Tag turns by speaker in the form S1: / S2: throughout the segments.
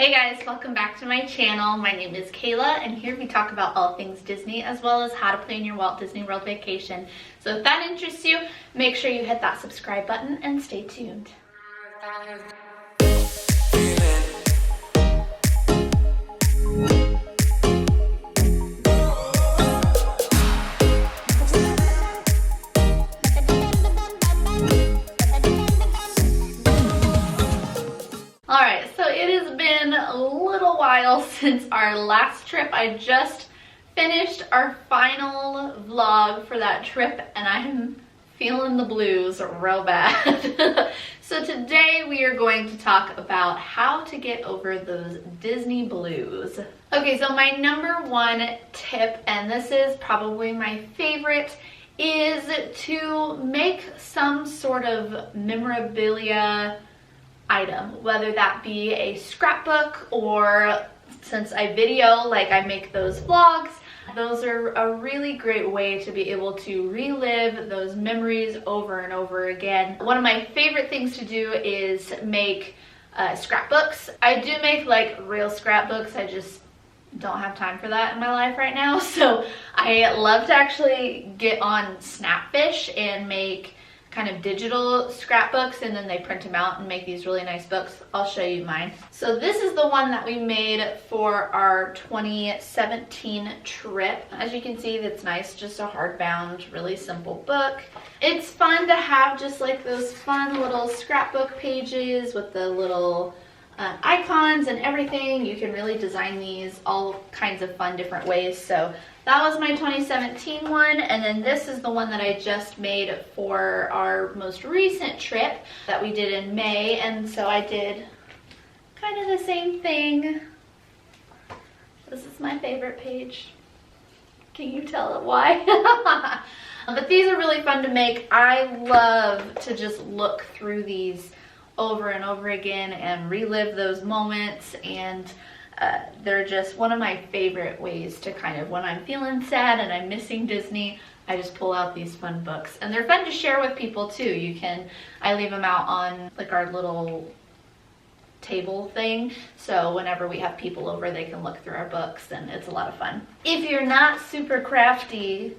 S1: Hey guys, welcome back to my channel. My name is Kayla and here we talk about all things Disney as well as how to plan your Walt Disney World vacation. So if that interests you, make sure you hit that subscribe button and stay tuned. Alright, so it has been a little while since our last trip. I just finished our final vlog for that trip and I'm feeling the blues real bad. So today we are going to talk about how to get over those Disney blues. Okay, so my number one tip, and this is probably my favorite, is to make some sort of memorabilia item, whether that be a scrapbook or, since I video, like I make those vlogs, those are a really great way to be able to relive those memories over and over again. One of my favorite things to do is make scrapbooks. I do make like real scrapbooks, I just don't have time for that in my life right now. So I love to actually get on Snapfish and make kind of digital scrapbooks, and then they print them out and make these really nice books. I'll show you mine. So this is the one that we made for our 2017 trip. As you can see, that's nice, just a hardbound, really simple book. It's fun to have just like those fun little scrapbook pages with the little icons and everything. You can really design these all kinds of fun different ways. So that was my 2017 one, and then this is the one that I just made for our most recent trip that we did in May. And so I did kind of the same thing. This is my favorite page. Can you tell why? But these are really fun to make. I love to just look through these over and over again and relive those moments, and they're just one of my favorite ways to kind of, when I'm feeling sad and I'm missing Disney, I just pull out these fun books. And they're fun to share with people too. I leave them out on like our little table thing, so whenever we have people over they can look through our books, and it's a lot of fun. If you're not super crafty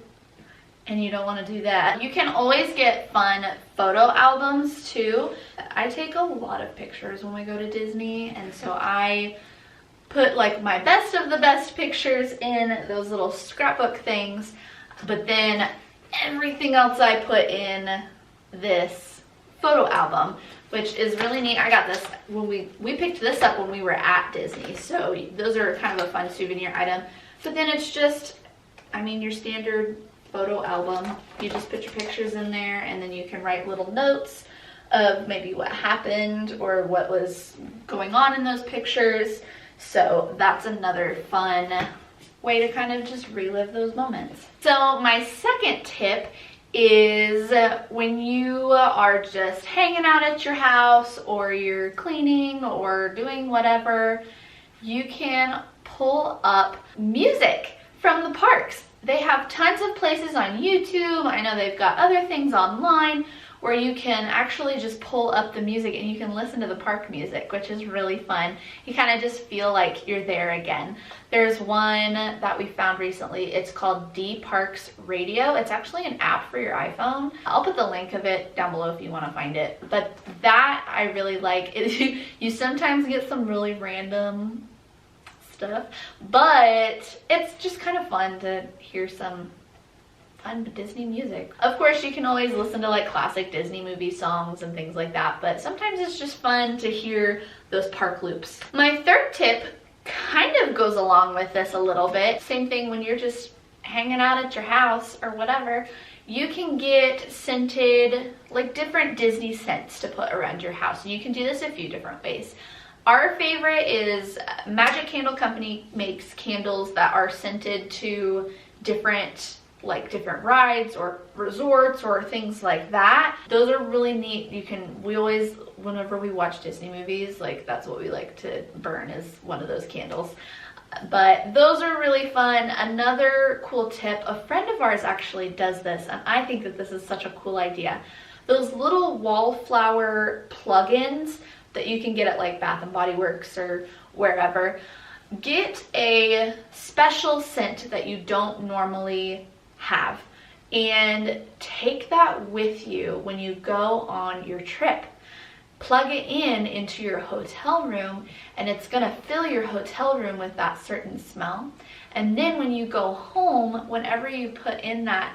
S1: and you don't want to do that, you can always get fun photo albums too. I take a lot of pictures when we go to Disney, and so I put like my best of the best pictures in those little scrapbook things, but then everything else I put in this photo album, which is really neat. I got this when we picked this up when we were at Disney, so those are kind of a fun souvenir item. But then it's just, I mean, your standard photo album. You just put your pictures in there, and then you can write little notes of maybe what happened or what was going on in those pictures. So that's another fun way to kind of just relive those moments. So my second tip is when you are just hanging out at your house or you're cleaning or doing whatever, you can pull up music from the parks. They have tons of places on YouTube. I know they've got other things online where you can actually just pull up the music and you can listen to the park music, which is really fun. You kind of just feel like you're there again. There's one that we found recently. It's called D Parks Radio. It's actually an app for your iPhone. I'll put the link of it down below if you want to find it. But that I really like. You sometimes get some really random stuff, but it's just kind of fun to hear some fun Disney music. Of course, you can always listen to like classic Disney movie songs and things like that, but sometimes it's just fun to hear those park loops. My third tip kind of goes along with this a little bit. Same thing when you're just hanging out at your house or whatever, you can get scented, like different Disney scents to put around your house. And you can do this a few different ways. Our favorite is Magic Candle Company makes candles that are scented to different rides or resorts or things like that. Those are really neat. We always, whenever we watch Disney movies, like that's what we like to burn, is one of those candles. But those are really fun. Another cool tip, a friend of ours actually does this, and I think that this is such a cool idea. Those little wallflower plugins that you can get at like Bath and Body Works wherever, get a special scent that you don't normally have and take that with you when you go on your trip. Plug it into your hotel room, and it's gonna fill your hotel room with that certain smell. And then when you go home, whenever you put in that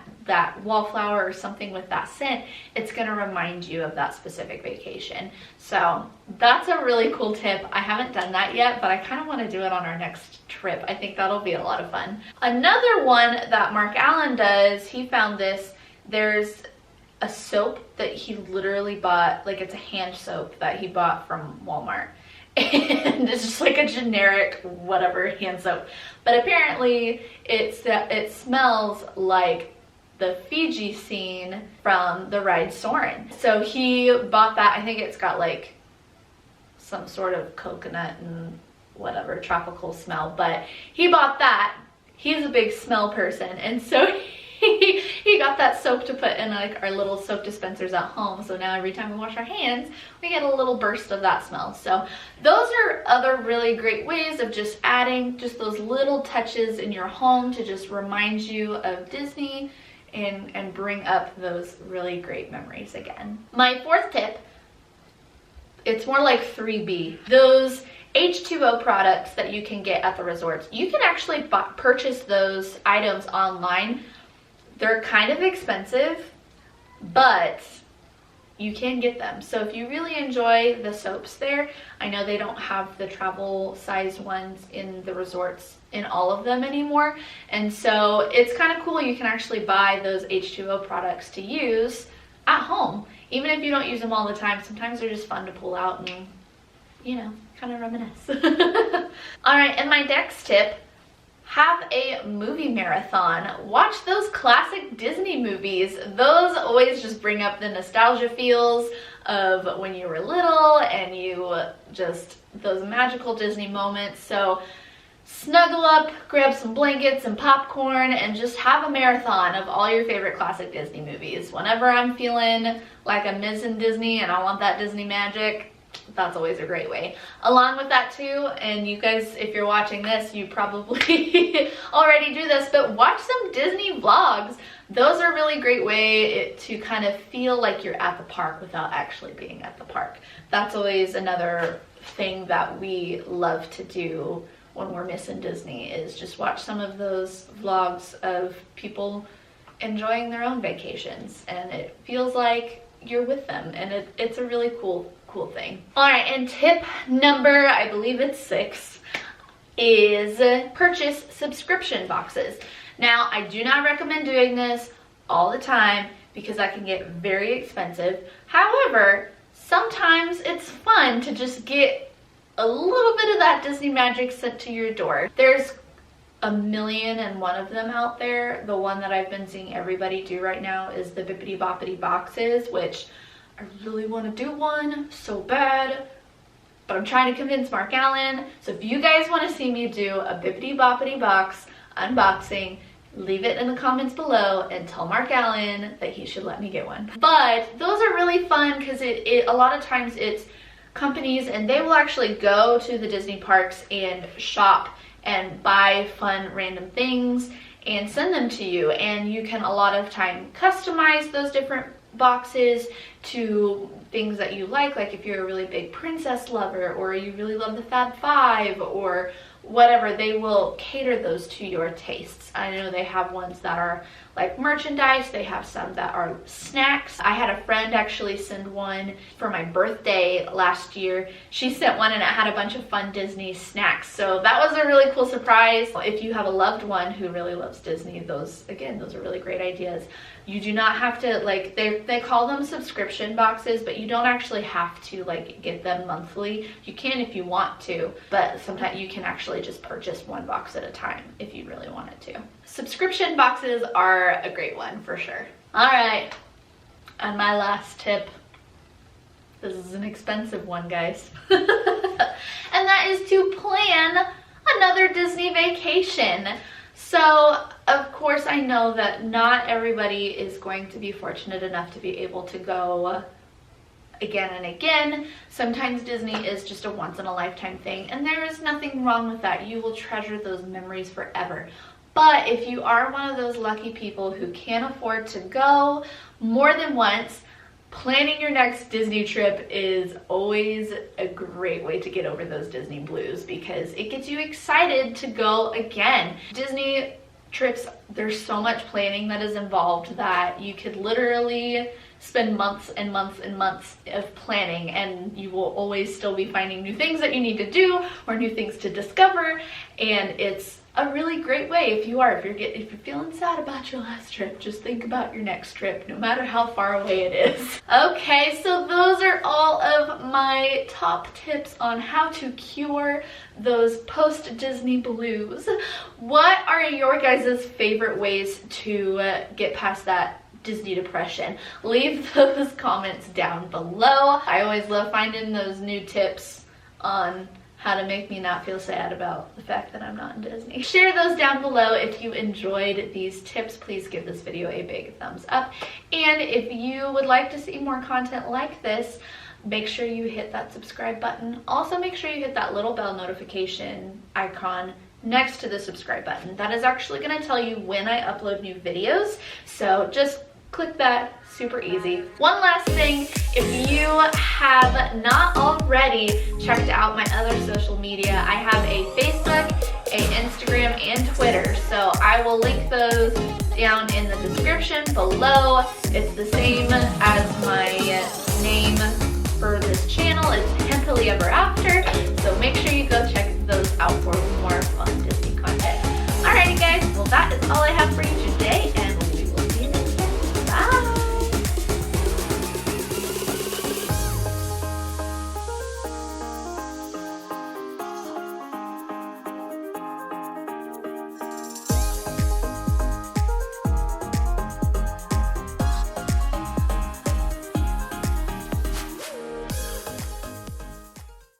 S1: wallflower or something with that scent, it's gonna remind you of that specific vacation. So that's a really cool tip. I haven't done that yet, but I kind of want to do it on our next trip. I think that'll be a lot of fun. Another one that Mark Allen does, he found this. There's a soap that he literally bought, like it's a hand soap that he bought from Walmart. And it's just like a generic whatever hand soap. But apparently it smells like the Fiji scene from the ride Soarin'. So he bought that. I think it's got like some sort of coconut and whatever tropical smell, but he bought that. He's a big smell person, and so he got that soap to put in like our little soap dispensers at home. So now every time we wash our hands, we get a little burst of that smell. So those are other really great ways of just adding just those little touches in your home to just remind you of Disney and bring up those really great memories again. My fourth tip, it's more like 3B. Those H2O products that you can get at the resorts, you can actually purchase those items online. They're kind of expensive, but you can get them. So if you really enjoy the soaps there, I know they don't have the travel size ones in the resorts in all of them anymore. And so it's kind of cool. You can actually buy those H2O products to use at home. Even if you don't use them all the time, sometimes they're just fun to pull out and, you know, kind of reminisce. All right, and my next tip, have a movie marathon. Watch those classic Disney movies. Those always just bring up the nostalgia feels of when you were little and you just, those magical Disney moments. So snuggle up, grab some blankets and popcorn, and just have a marathon of all your favorite classic Disney movies. Whenever I'm feeling like I'm missing Disney and I want that Disney magic, that's always a great way. Along with that too, and you guys, if you're watching this, you probably already do this, but watch some Disney vlogs. Those are a really great way to kind of feel like you're at the park without actually being at the park. That's always another thing that we love to do when we're missing Disney, is just watch some of those vlogs of people enjoying their own vacations, and it feels like you're with them, and it's a really cool thing. All right, and tip number, I believe it's 6, is purchase subscription boxes. Now, I do not recommend doing this all the time because that can get very expensive. However, sometimes it's fun to just get a little bit of that Disney magic sent to your door. There's a million and one of them out there. The one that I've been seeing everybody do right now is the Bippity Boppity boxes, which I really want to do one so bad, but I'm trying to convince Mark Allen. So if you guys want to see me do a Bippity Boppity box unboxing, leave it in the comments below and tell Mark Allen that he should let me get one. But those are really fun because a lot of times it's companies, and they will actually go to the Disney parks and shop and buy fun random things and send them to you, and you can a lot of time customize those different boxes to things that you like if you're a really big princess lover, or you really love the Fab Five, or whatever. They will cater those to your tastes. I know they have ones that are like merchandise, they have some that are snacks. I had a friend actually send one for my birthday last year. She sent one and it had a bunch of fun Disney snacks, so that was a really cool surprise. If you have a loved one who really loves Disney, those are really great ideas. You do not have to, like, they call them subscription boxes, but you don't actually have to like get them monthly. You can if you want to, but sometimes you can actually just purchase one box at a time if you really wanted to. Subscription boxes are a great one for sure. All right, and my last tip, this is an expensive one, guys, and that is to plan another Disney vacation. So of course I know that not everybody is going to be fortunate enough to be able to go again and again. Sometimes Disney is just a once-in-a-lifetime thing, and there is nothing wrong with that. You will treasure those memories forever. But if you are one of those lucky people who can't afford to go more than once, planning your next Disney trip is always a great way to get over those Disney blues, because it gets you excited to go again. Disney trips, there's so much planning that is involved that you could literally spend months and months and months of planning, and you will always still be finding new things that you need to do or new things to discover. And it's a really great way if you're feeling sad about your last trip, just think about your next trip, no matter how far away it is. Okay, so those are all of my top tips on how to cure those post-Disney blues. What are your guys' favorite ways to get past that Disney depression? Leave those comments down below. I always love finding those new tips on how to make me not feel sad about the fact that I'm not in Disney. Share those down below if you enjoyed these tips. Please give this video a big thumbs up. And if you would like to see more content like this, make sure you hit that subscribe button. Also, make sure you hit that little bell notification icon next to the subscribe button. That is actually going to tell you when I upload new videos. So just click that, super easy. One last thing, if you have not already checked out my other social media, I have a Facebook, a Instagram, and Twitter. So I will link those down in the description below. It's the same as my name for this channel. It's Hemphill Ever After. So make sure you go check those out for more fun Disney content. Alrighty guys, well that is all I have for you today.